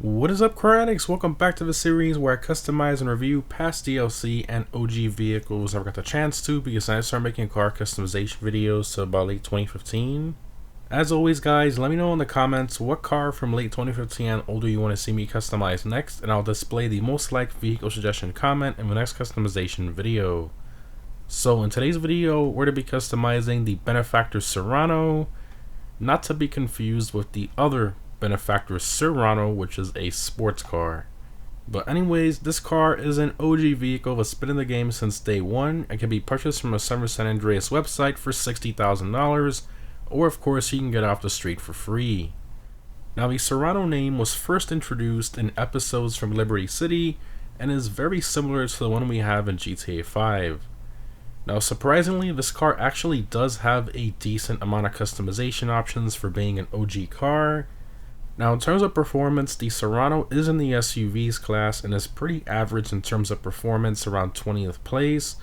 What is up, car addicts? Welcome back to the series where I customize and review past DLC and OG vehicles I've got the chance to, because I started making car customization videos to about late 2015. As always, guys, let me know in the comments what car from late 2015 and older you want to see me customize next, and I'll display the most liked vehicle suggestion comment in the next customization video. So in today's video, we're to be customizing the Benefactor Serrano, not to be confused with the other Benefactor Serrano, which is a sports car. But anyways, this car is an OG vehicle that's been in the game since day one and can be purchased from a Summer San Andreas website for $60,000, or of course you can get off the street for free. Now, the Serrano name was first introduced in episodes from Liberty City and is very similar to the one we have in GTA 5. Now, surprisingly, this car actually does have a decent amount of customization options for being an OG car. Now, in terms of performance, the Serrano is in the SUVs class and is pretty average in terms of performance, around 20th place,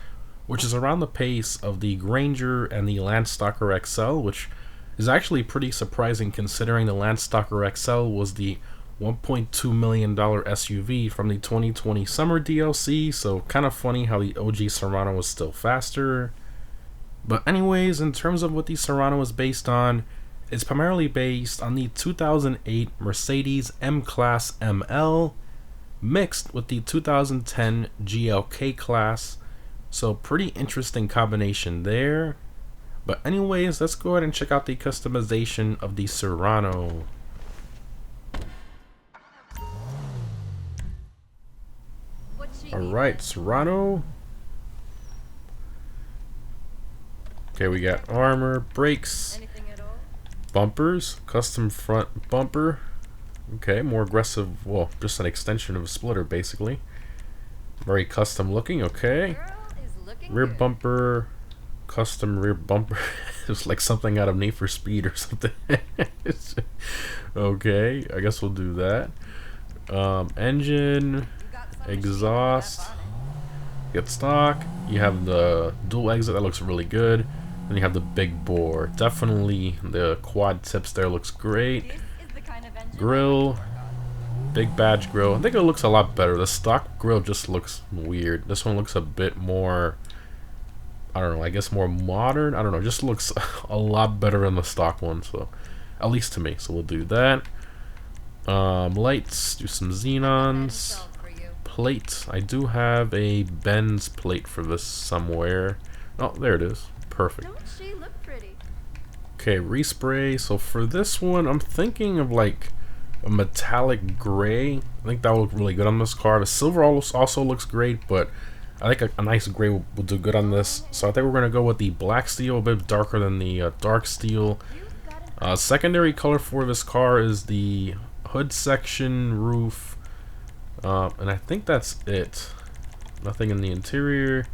which is around the pace of the Granger and the Landstalker XL, which is actually pretty surprising considering the Landstalker XL was the $1.2 million SUV from the 2020 summer DLC, so kind of funny how the OG Serrano was still faster. But anyways, in terms of what the Serrano is based on, it's primarily based on the 2008 Mercedes M-Class ML mixed with the 2010 GLK-Class, so pretty interesting combination there. But anyways, let's go ahead and check out the customization of the Serrano. Alright, Serrano. Okay, we got armor, brakes, bumpers, custom front bumper. Okay, more aggressive, well, just an extension of a splitter basically. Very custom looking, okay. Rear bumper, custom rear bumper. It's like something out of Need for Speed or something. Okay, I guess we'll do that. Engine, exhaust, get stock. You have the dual exit, that looks really good. Then you have the big bore. Definitely the quad tips there looks great. Grill, big badge grill. I think it looks a lot better. The stock grill just looks weird. This one looks a bit more, I don't know, I guess more modern. I don't know, just looks a lot better than the stock one, so at least to me. So we'll do that. Lights, do some xenons. Plate, I do have a Benz plate for this somewhere. Oh, there it is. Perfect. Don't she look pretty? Okay, respray. So for this one, I'm thinking of like a metallic gray. I think that will look really good on this car. The silver also looks great, but I think a nice gray will do good on this. So I think we're going to go with the black steel, a bit darker than the dark steel. Secondary color for this car is the hood section, roof, and I think that's it. Nothing in the interior.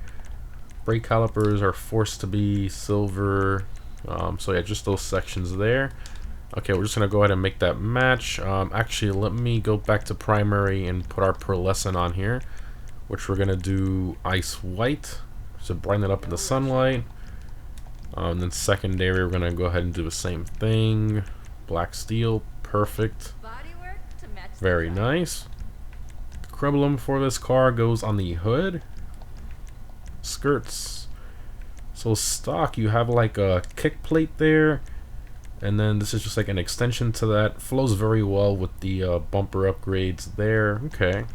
Brake calipers are forced to be silver. So yeah, just those sections there. Okay, we're just gonna go ahead and make that match. Actually, let me go back to primary and put our pearlescent on here, which we're gonna do ice white to brighten it up in the sunlight. And then secondary, we're gonna go ahead and do the same thing. Black steel, perfect. Very nice. The cribulum for this car goes on the hood. Skirts. So stock, you have like a kick plate there, and then this is just like an extension to that. Flows very well with the bumper upgrades there. Okay.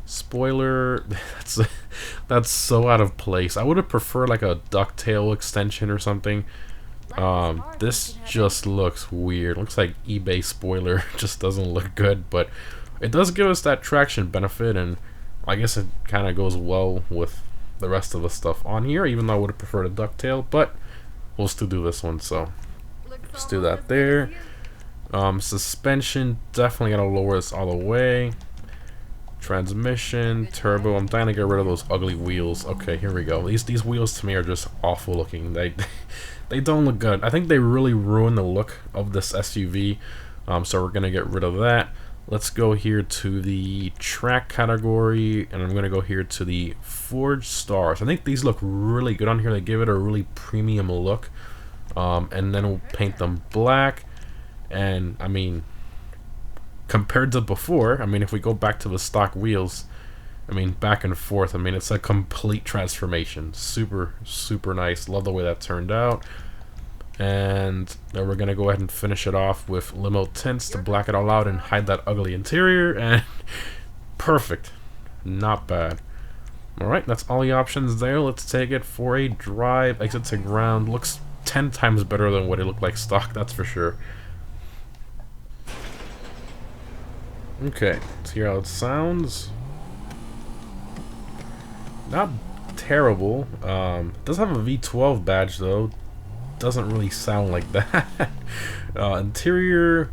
Spoiler, that's so out of place. I would have preferred like a ducktail extension or something. This just looks weird. Looks like eBay spoiler. Just doesn't look good, but it does give us that traction benefit, and I guess it kind of goes well with the rest of the stuff on here, even though I would have preferred a ducktail, but we'll still do this one, so let's do that there. Suspension, definitely gotta lower this all the way. Transmission, turbo, I'm dying to get rid of those ugly wheels. Okay, here we go. These wheels to me are just awful looking. They don't look good. I think they really ruin the look of this SUV, so we're gonna get rid of that. Let's go here to the track category, and I'm gonna go here to the forged stars. I think these look really good on here. They give it a really premium look. And then we'll paint them black. And I mean, compared to before, I mean, if we go back to the stock wheels, I mean, back and forth, I mean, it's a complete transformation. Super, super nice. Love the way that turned out. And then we're going to go ahead and finish it off with limo tints to black it all out and hide that ugly interior. And perfect. Not bad. Alright, that's all the options there. Let's take it for a drive. Exit to ground. Looks 10 times better than what it looked like stock, that's for sure. Okay, let's hear how it sounds. Not terrible. Does have a V12 badge though. Doesn't really sound like that. Interior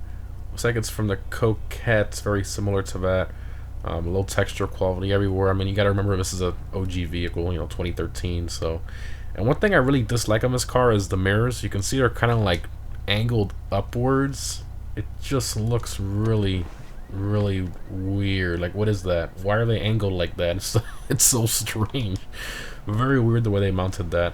looks like it's from the Coquette, very similar to that. Low texture quality everywhere. I mean, you gotta remember this is a OG vehicle, you know, 2013. So, and one thing I really dislike on this car is the mirrors. You can see they're kind of like angled upwards. It just looks really, really weird. Like, what is that? Why are they angled like that? It's so strange. Very weird the way they mounted that.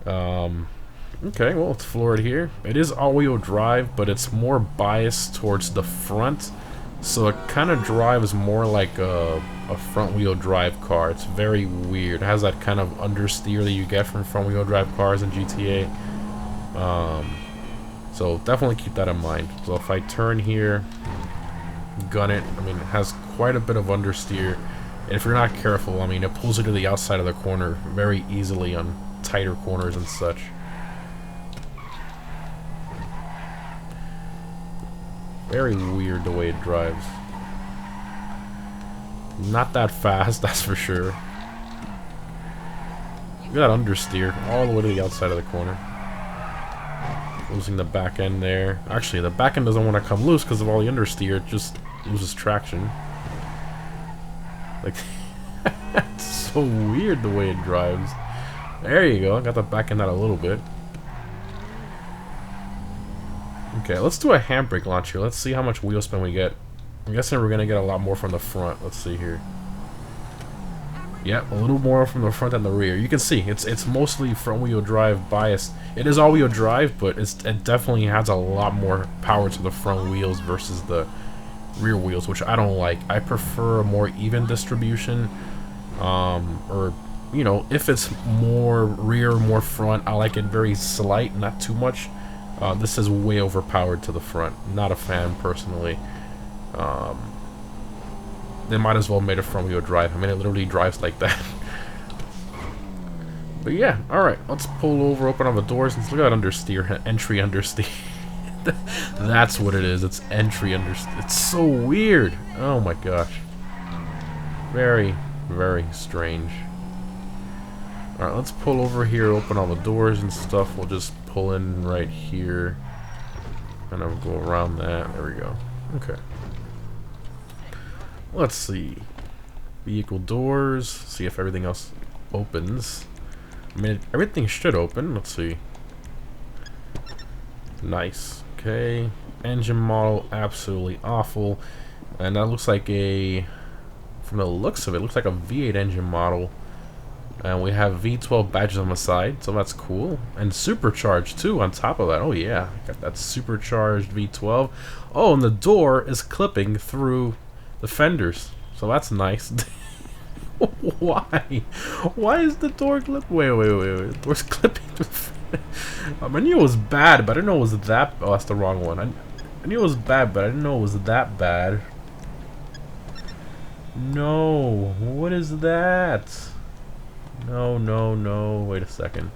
Okay, well, it's floored here. It is all-wheel drive, but it's more biased towards the front, so it kind of drives more like a front-wheel drive car. It's very weird. It has that kind of understeer that you get from front-wheel drive cars in GTA. So definitely keep that in mind. So if I turn here, gun it, I mean, it has quite a bit of understeer. And if you're not careful, I mean, it pulls you to the outside of the corner very easily on tighter corners and such. Very weird the way it drives. Not that fast, that's for sure. Look at that understeer all the way to the outside of the corner. Losing the back end there. Actually, the back end doesn't want to come loose because of all the understeer. It just loses traction. Like, it's so weird the way it drives. There you go. Got the back end out a little bit. Okay, let's do a handbrake launch here. Let's see how much wheel spin we get. I'm guessing we're gonna get a lot more from the front. Let's see here. Yep, a little more from the front than the rear. You can see it's mostly front wheel drive biased. It is all wheel drive, but it definitely has a lot more power to the front wheels versus the rear wheels, which I don't like. I prefer a more even distribution, or you know, if it's more rear, more front, I like it very slight, not too much. This is way overpowered to the front. Not a fan, personally. They might as well have made it front wheel drive. I mean, it literally drives like that. But yeah, alright. Let's pull over, open all the doors, and look at that understeer. Entry understeer. That's what it is. It's entry understeer. It's so weird. Oh my gosh. Very, very strange. Alright, let's pull over here, open all the doors and stuff. We'll just pull in right here. And I'll go around that. There we go. Okay. Let's see. Vehicle doors. See if everything else opens. I mean, everything should open. Let's see. Nice. Okay. Engine model, absolutely awful. And that looks like a... From the looks of it, looks like a V8 engine model. And we have V12 badges on the side, so that's cool. And supercharged too on top of that. Oh yeah, got that supercharged V12. Oh, and the door is clipping through the fenders, so that's nice. Why? Why is the door clipped? Wait. The door's clipping through. I knew it was bad, but I didn't know it was that. Oh, that's the wrong one. I knew it was bad, but I didn't know it was that bad. No, what is that? No. Wait a second.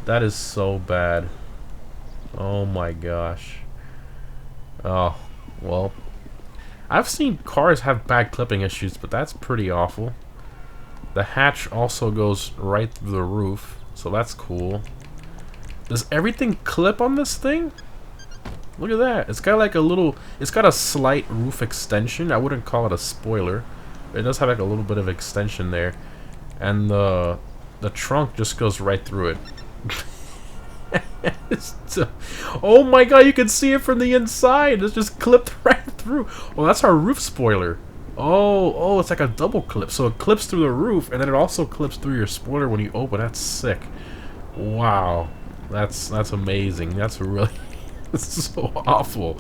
That is so bad. Oh my gosh. Oh, well. I've seen cars have bad clipping issues, but that's pretty awful. The hatch also goes right through the roof, so that's cool. Does everything clip on this thing? Look at that. It's got like a little... It's got a slight roof extension. I wouldn't call it a spoiler. It does have like a little bit of extension there. And the trunk just goes right through it. Oh my god, you can see it from the inside. It's just clipped right through. Oh, that's our roof spoiler. Oh, it's like a double clip. So it clips through the roof, and then it also clips through your spoiler when you open. That's sick. Wow. That's amazing. That's really... It's so awful.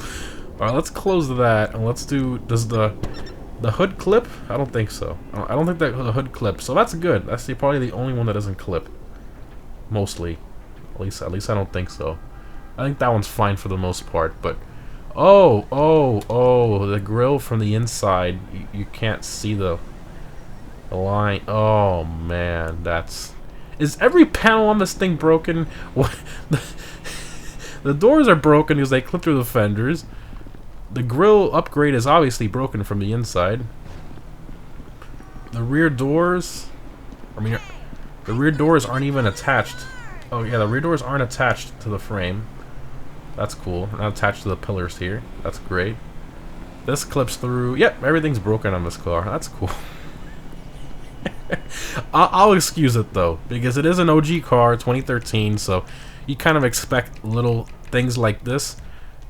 Alright, let's close that, and let's do... Does the hood clip? I don't think so. I don't think that the hood clips, so that's good. That's probably the only one that doesn't clip. Mostly. At least I don't think so. I think that one's fine for the most part, but... Oh, the grill from the inside, you can't see the line. Oh, man, that's... Is every panel on this thing broken? What? The doors are broken because they clip through the fenders. The grill upgrade is obviously broken from the inside. The rear doors... I mean, the rear doors aren't even attached. Oh, yeah, the rear doors aren't attached to the frame. That's cool. Not attached to the pillars here. That's great. This clips through. Yep, everything's broken on this car. That's cool. I'll excuse it though, because it is an OG car, 2013, so you kind of expect little things like this.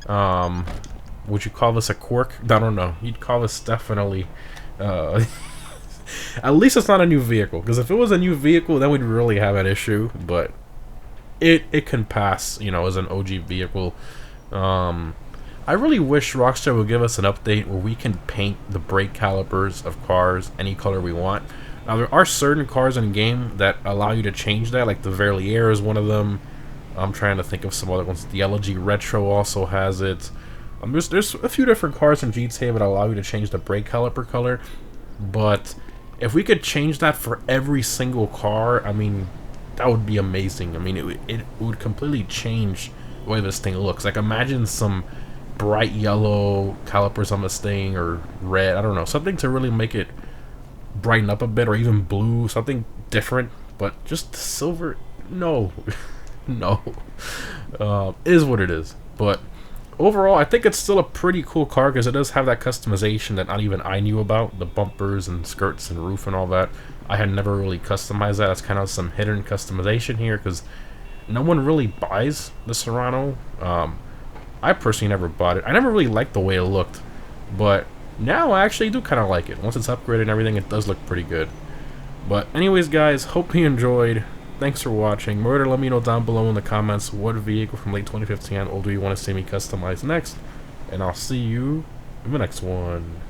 Would you call this a quirk? I don't know. You'd call this definitely... at least it's not a new vehicle, because if it was a new vehicle, then we'd really have an issue, but... It can pass, you know, as an OG vehicle. I really wish Rockstar would give us an update where we can paint the brake calipers of cars any color we want. Now, there are certain cars in game that allow you to change that, like the Verlier is one of them. I'm trying to think of some other ones. The LG Retro also has it. There's a few different cars in GTA that allow you to change the brake caliper color, but if we could change that for every single car, I mean... That would be amazing. I mean, it would completely change the way this thing looks. Like, imagine some bright yellow calipers on this thing, or red, I don't know. Something to really make it brighten up a bit, or even blue, something different. But just silver, no. No. Is what it is. But overall, I think it's still a pretty cool car, because it does have that customization that not even I knew about. The bumpers and skirts and roof and all that. I had never really customized that. It's kind of some hidden customization here, because no one really buys the Serrano. I personally never bought it. I never really liked the way it looked, but now I actually do kind of like it. Once it's upgraded and everything, it does look pretty good. But anyways, guys, hope you enjoyed. Thanks for watching. Remember to let me know down below in the comments what vehicle from late 2015 and older you want to see me customize next. And I'll see you in the next one.